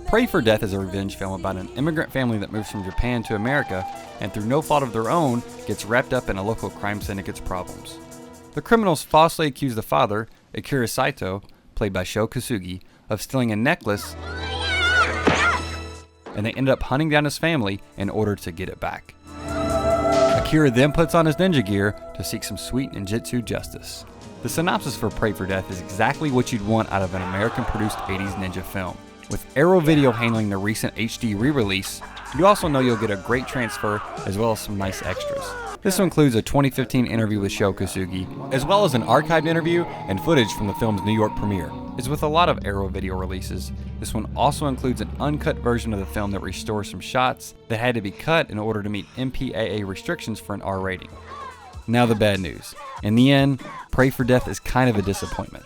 Pray for Death is a revenge film about an immigrant family that moves from Japan to America and through no fault of their own gets wrapped up in a local crime syndicate's problems. The criminals falsely accuse the father, Akira Saito, played by Sho Kosugi, of stealing a necklace, and they end up hunting down his family in order to get it back. Akira then puts on his ninja gear to seek some sweet ninjutsu justice. The synopsis for Pray for Death is exactly what you'd want out of an American-produced 80s ninja film. With Arrow Video handling the recent HD re-release, you also know you'll get a great transfer as well as some nice extras. This includes a 2015 interview with Sho Kosugi, as well as an archived interview and footage from the film's New York premiere. As with a lot of Arrow Video releases, this one also includes an uncut version of the film that restores some shots that had to be cut in order to meet MPAA restrictions for an R rating. Now the bad news. In the end, Pray for Death is kind of a disappointment.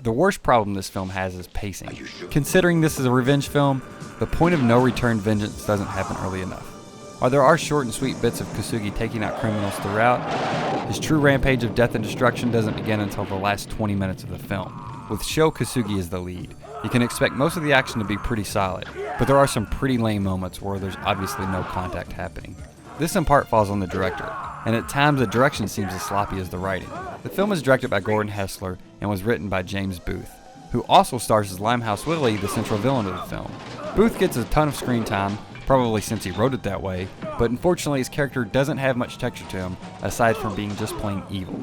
The worst problem this film has is pacing. Considering this is a revenge film, the point of no return vengeance doesn't happen early enough. While there are short and sweet bits of Kosugi taking out criminals throughout, his true rampage of death and destruction doesn't begin until the last 20 minutes of the film. With Sho Kosugi as the lead, you can expect most of the action to be pretty solid, but there are some pretty lame moments where there's obviously no contact happening. This in part falls on the director, and at times the direction seems as sloppy as the writing. The film is directed by Gordon Hessler and was written by James Booth, who also stars as Limehouse Willie, the central villain of the film. Booth gets a ton of screen time, probably since he wrote it that way, but unfortunately his character doesn't have much texture to him, aside from being just plain evil.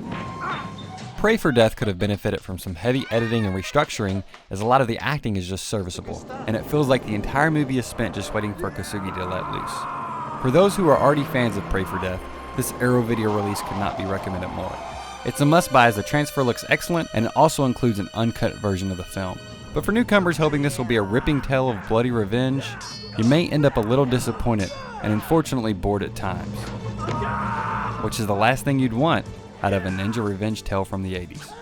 Pray for Death could have benefited from some heavy editing and restructuring, as a lot of the acting is just serviceable, and it feels like the entire movie is spent just waiting for Kosugi to let loose. For those who are already fans of Pray for Death, this Arrow Video release could not be recommended more. It's a must-buy as the transfer looks excellent, and it also includes an uncut version of the film. But for newcomers hoping this will be a ripping tale of bloody revenge, you may end up a little disappointed and unfortunately bored at times. Which is the last thing you'd want out of a ninja revenge tale from the 80s.